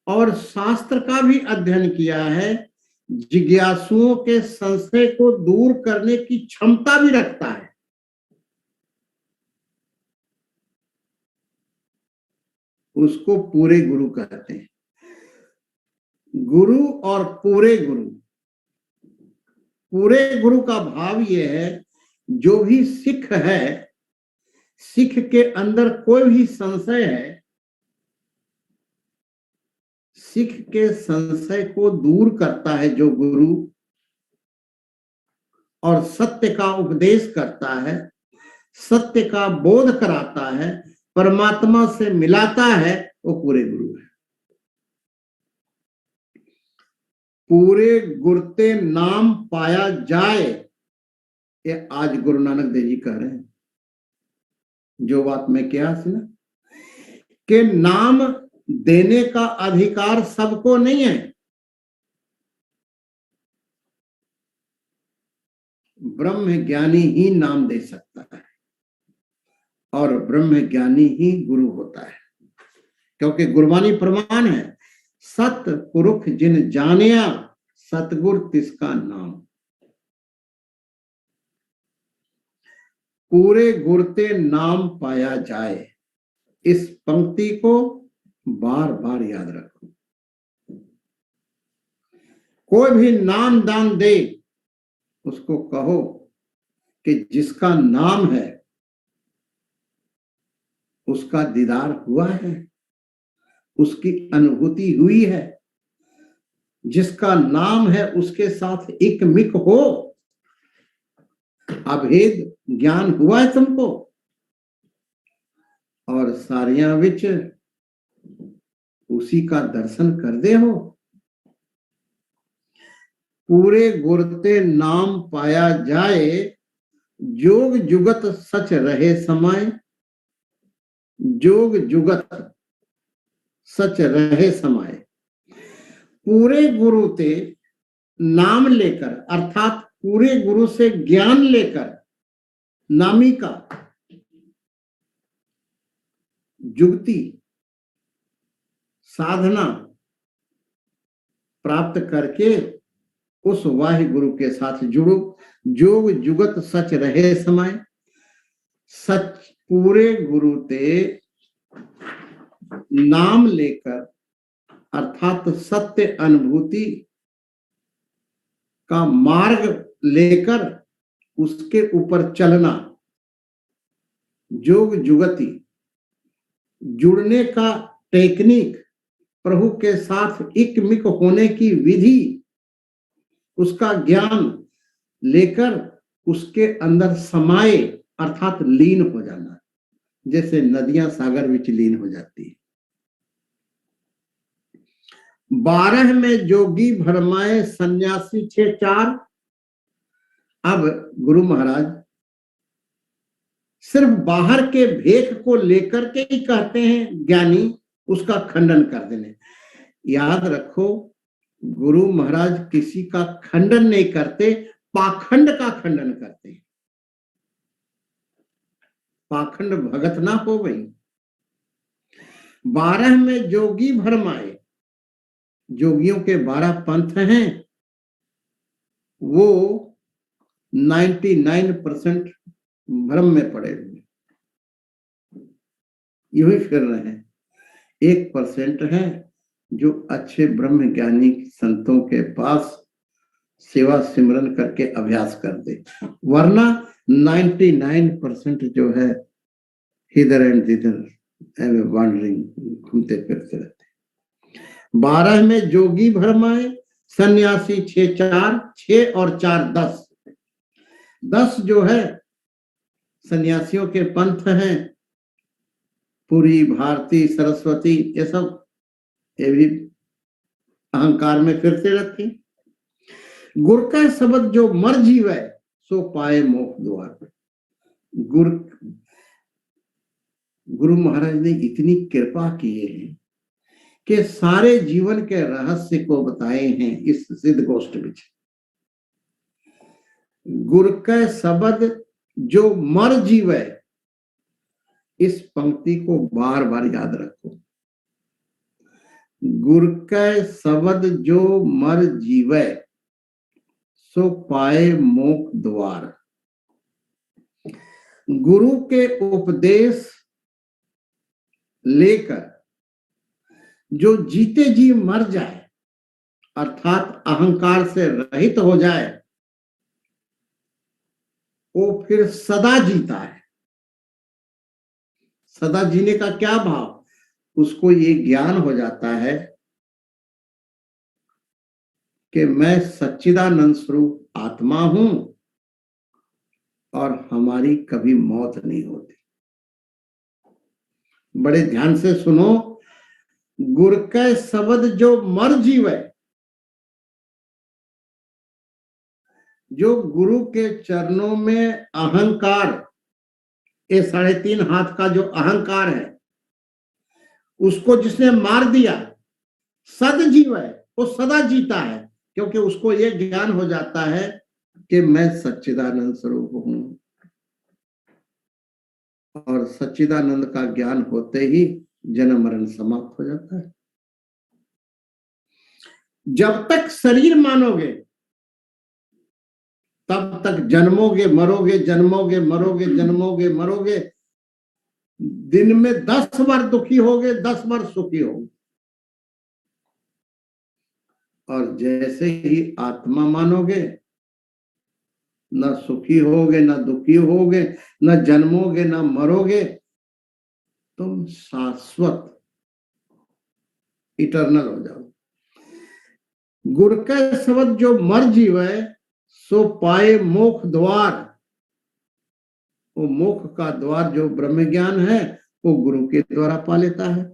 और शास्त्र का भी अध्ययन किया है, जिज्ञासुओं के संशय को दूर करने की क्षमता भी रखता है, उसको पूरे गुरु कहते हैं। गुरु और पूरे गुरु, पूरे गुरु का भाव यह है, जो भी सिख है, सिख के अंदर कोई भी संशय है, सिख के संशय को दूर करता है जो गुरु, और सत्य का उपदेश करता है, सत्य का बोध कराता है, परमात्मा से मिलाता है, वो पूरे गुरु है। पूरे गुरते नाम पाया जाए, ये आज गुरु नानक देव जी कह रहे हैं। जो बात मैं कहा थी ना, कि नाम देने का अधिकार सबको नहीं है। ब्रह्म ज्ञानी ही नाम दे सकता है और ब्रह्म ज्ञानी ही गुरु होता है, क्योंकि गुरबानी प्रमाण है, सत पुरुष जिन जानिया सतगुर तिसका नाम। पूरे गुरते नाम पाया जाए, इस पंक्ति को बार बार याद रखो। कोई भी नाम दान दे, उसको कहो कि जिसका नाम है उसका दीदार हुआ है, उसकी अनुभूति हुई है, जिसका नाम है उसके साथ एक मिक हो, अभेद ज्ञान हुआ है तुमको, और सारियां विच उसी का दर्शन कर दे हो। पूरे गुरते नाम पाया जाए, जोग जुगत सच रहे समय, जोग जुगत सच रहे समय। पूरे गुरु ते नाम लेकर, अर्थात पूरे गुरु से ज्ञान लेकर, नामी का जुगती साधना प्राप्त करके उस वाहि गुरु के साथ जुड़ो। जोग जुगत सच रहे समय, सच पूरे गुरु ते नाम लेकर, अर्थात सत्य अनुभूति का मार्ग लेकर उसके ऊपर चलना। जोग जुगति जुड़ने का टेक्निक, प्रभु के साथ एकमिक होने की विधि, उसका ज्ञान लेकर उसके अंदर समाये, अर्थात लीन हो जाना, जैसे नदियां सागर विच लीन हो जाती है। 12 में जोगी भरमाए सन्यासी 6-4। अब गुरु महाराज सिर्फ बाहर के भेख को लेकर के ही कहते हैं ज्ञानी, उसका खंडन कर देने। याद रखो, गुरु महाराज किसी का खंडन नहीं करते, पाखंड का खंडन करते हैं। पाखंड भगत ना हो गई। 12 में जोगी भरमाए, जोगियों के 12 पंथ हैं, वो 99% भ्रम में पड़े हुए, यूं ही फिर रहे हैं। 1% है जो अच्छे ब्रह्म ज्ञानी संतों के पास सेवा सिमरन करके अभ्यास कर दे, वरना 99% जो है इधर एंड इधर वॉन्डरिंग, घूमते फिरते रहते। 12 में जोगी भरमाए, सन्यासी 6 और 4 10। 10 जो है सन्यासियों के पंथ हैं, पुरी, भारती, सरस्वती, ये सब ये भी अहंकार में फिरते रहते हैं। गुर का शब्द जो मर जीवै, सो पाए मोक्ष द्वार। गुरु महाराज ने इतनी कृपा किए हैं कि सारे जीवन के रहस्य को बताए हैं इस सिद्ध गोष्ठ में। गुर का शब्द जो मर जीवै, इस पंक्ति को बार बार याद रखो। गुर का शब्द जो मर जीवै, सो पाए मोक्ष द्वार। गुरु के उपदेश लेकर जो जीते जी मर जाए, अर्थात अहंकार से रहित हो जाए, वो फिर सदा जीता है। सदा जीने का क्या भाव? उसको ये ज्ञान हो जाता है कि मैं सच्चिदानंद स्वरूप आत्मा हूं और हमारी कभी मौत नहीं होती। बड़े ध्यान से सुनो, गुर का शब्द जो मर जीवै, जो गुरु के चरणों में अहंकार, ये 3.5 हाथ का जो अहंकार है, उसको जिसने मार दिया, सद जीव है, वो सदा जीता है, क्योंकि उसको ये ज्ञान हो जाता है कि मैं सच्चिदानंद स्वरूप हूं। और सच्चिदानंद का ज्ञान होते ही जन्म मरण समाप्त हो जाता है। जब तक शरीर मानोगे तब तक जन्मोगे मरोगे, जन्मोगे मरोगे, जन्मोगे मरोगे। दिन में 10 बार दुखी होगे, 10 बार सुखी होगे। और जैसे ही आत्मा मानोगे, न सुखी होगे, न दुखी होगे, न जन्मोगे, न मरोगे, तुम शाश्वत इटर्नल हो जाओ। गुर का शब्द जो मर जीवै, सो पाए मोक्ष द्वार। वो मोक्ष का द्वार जो ब्रह्म ज्ञान है, वो गुरु के द्वारा पा लेता है।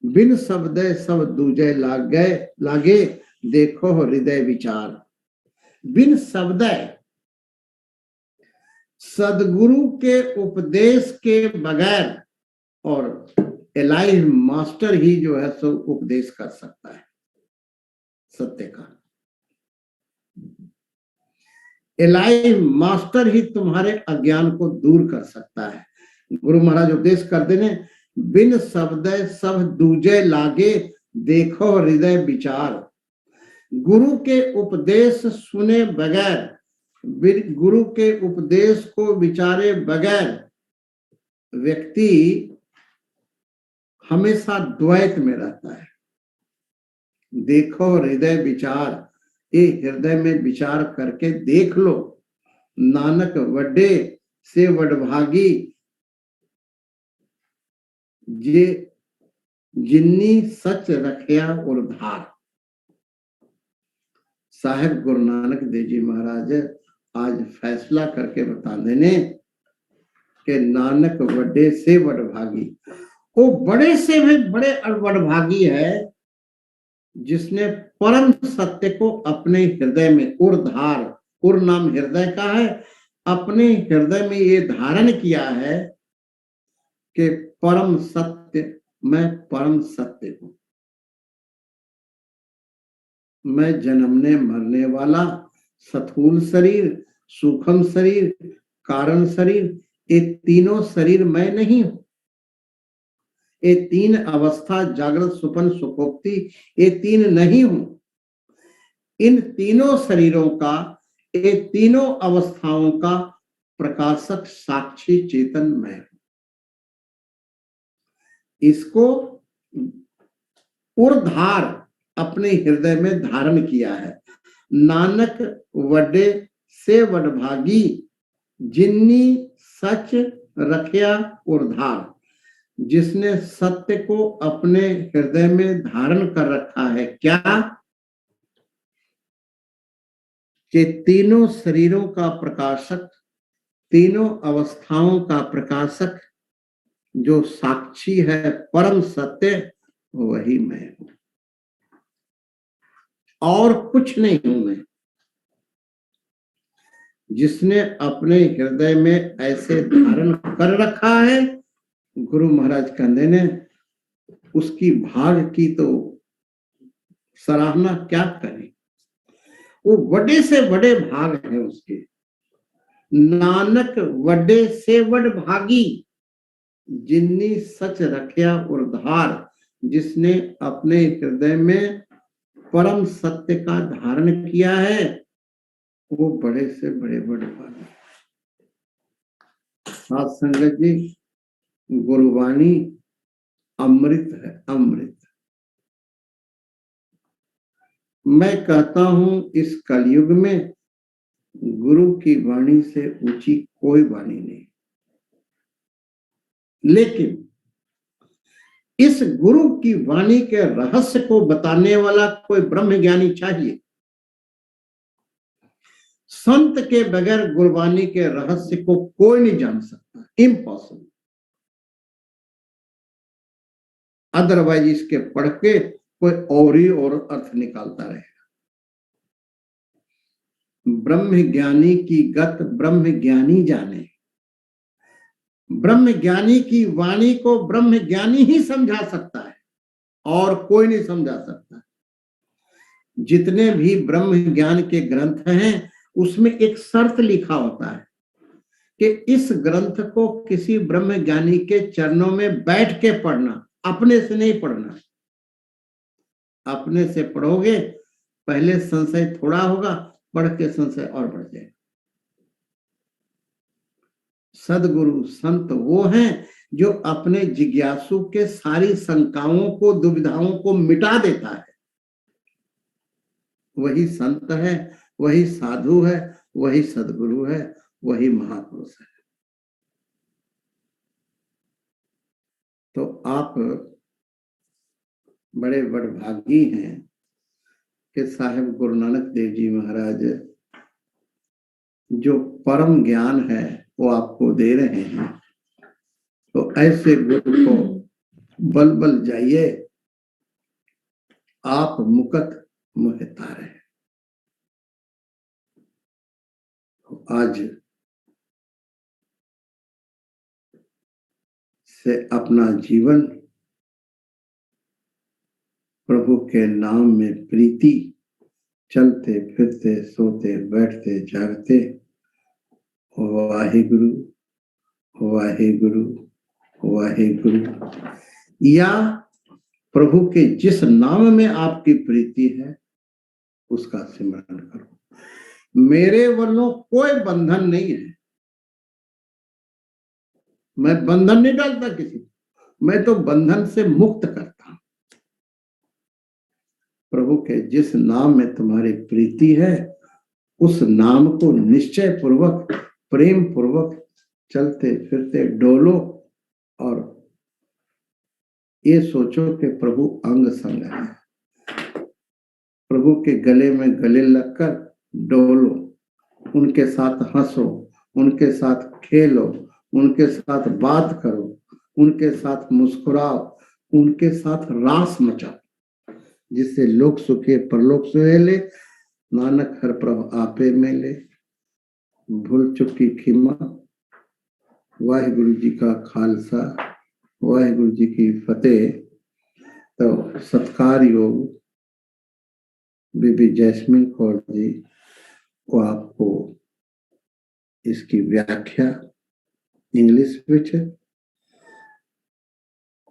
बिन शब्द सब दूजे लागे, देखो हृदय विचार। बिन शब्द, सदगुरु के उपदेश के बगैर, और एलाइव मास्टर ही जो है सो उपदेश कर सकता है सत्य का। एलाइव मास्टर ही तुम्हारे अज्ञान को दूर कर सकता है। गुरु महाराज उपदेश करते ने, बिन शब्द सब दूजे लागे, देखो हृदय विचार। गुरु के उपदेश सुने बगैर, गुरु के उपदेश को विचारे बगैर व्यक्ति हमेशा द्वैत में रहता है। देखो हृदय विचार, ये हृदय में विचार करके देख लो। नानक वड्डे से वडभागी, जे जिन्नी सच रखया उर्धार। साहेब गुरु नानक देव जी महाराज आज फैसला करके बता देने कि नानक वड्डे से वडभागी, वो बड़े से भी बड़े वडभागी है जिसने परम सत्य को अपने हृदय में, उर्धार, उर नाम हृदय का है, अपने हृदय में ये धारण किया है कि परम सत्य, मैं परम सत्य हूं। मैं जन्मने मरने वाला, स्थूल शरीर, सूक्ष्म शरीर, कारण शरीर, ये तीनों शरीर मैं नहीं हूं। ये तीन अवस्था, जागृत, स्वप्न, सुषुप्ति, ये तीन नहीं हूं। इन तीनों शरीरों का, ये तीनों अवस्थाओं का प्रकाशक साक्षी चेतन मैं हूं। इसको उर्धार अपने हृदय में धारण किया है। नानक वड्डे से वडभागी, जिन्नी सच रखया उर्धार। जिसने सत्य को अपने हृदय में धारण कर रखा है, क्या कि तीनों शरीरों का प्रकाशक, तीनों अवस्थाओं का प्रकाशक जो साक्षी है, परम सत्य, वही मैं हूं, और कुछ नहीं हूं मैं। जिसने अपने हृदय में ऐसे धारण कर रखा है, गुरु महाराज कहते ने उसकी भाग की तो सराहना क्या करें। वो बड़े से बड़े भाग है उसके। नानक वड्डे से वड भागी, जिन्नी सच रखया उर्धार। जिसने अपने हृदय में परम सत्य का धारण किया है, वो बड़े से बड़े भागी। साथ संगत जी, गुरुवाणी अमृत है, अमृत। मैं कहता हूं इस कलयुग में गुरु की वाणी से ऊंची कोई वाणी नहीं। लेकिन इस गुरु की वाणी के रहस्य को बताने वाला कोई ब्रह्म ज्ञानी चाहिए। संत के बगैर गुरबानी के रहस्य को कोई नहीं जान सकता, इम्पॉसिबल। अदरवाइज इसके पढ़ के कोई और अर्थ निकालता रहेगा। ब्रह्म ज्ञानी की गत ब्रह्म ज्ञानी जाने। ब्रह्म ज्ञानी की वाणी को ब्रह्म ज्ञानी ही समझा सकता है, और कोई नहीं समझा सकता। जितने भी ब्रह्म ज्ञान के ग्रंथ हैं, उसमें एक शर्त लिखा होता है कि इस ग्रंथ को किसी ब्रह्म ज्ञानी के चरणों में बैठ के पढ़ना, अपने से नहीं पढ़ना। अपने से पढ़ोगे, पहले संशय थोड़ा होगा, पढ़ के संशय और बढ़ जाएगा। सदगुरु संत वो हैं जो अपने जिज्ञासु के सारी शंकाओं को, दुविधाओं को मिटा देता है। वही संत है, वही साधु है, वही सदगुरु है, वही महापुरुष है। तो आप बड़े बड़भागी हैं कि साहेब गुरु नानक देव जी महाराज जो परम ज्ञान है वो आपको दे रहे हैं। तो ऐसे गुरु को बल बल जाइए, आप मुकत मुह तारे। आज से अपना जीवन प्रभु के नाम में प्रीति, चलते फिरते सोते बैठते जागते वाहिगुरु वाहिगुरु वाहिगुरु, या प्रभु के जिस नाम में आपकी प्रीति है उसका सिमरन करो। मेरे वालों कोई बंधन नहीं है, मैं बंधन नहीं डालता किसी को, मैं तो बंधन से मुक्त करता हूं। प्रभु के जिस नाम में तुम्हारी प्रीति है, उस नाम को निश्चय पूर्वक, प्रेम पूर्वक चलते फिरते डोलो, और ये सोचो कि प्रभु अंग संग है। प्रभु के गले में गले लगकर डोलो, उनके साथ हंसो, उनके साथ खेलो, उनके साथ बात करो, उनके साथ मुस्कुराओ, उनके साथ रास मचाओ, जिससे लोक सुखे परलोक सुहेले, नानक हर प्रभु आपे मेले। भूल चुकी खिमा। वाहिगुरु जी का खालसा, वाहिगुरु जी की फतेह। तो सत्कार योग बीबी जैस्मिन कौर जी वो आपको इसकी व्याख्या इंग्लिश विच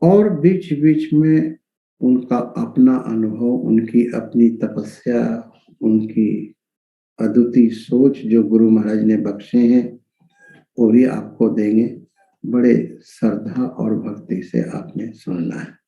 और बीच-बीच में उनका अपना अनुभव, उनकी अपनी तपस्या, उनकी अद्वितीय सोच जो गुरु महाराज ने बख्शे हैं, वो भी आपको देंगे। बड़े श्रद्धा और भक्ति से आपने सुनना है।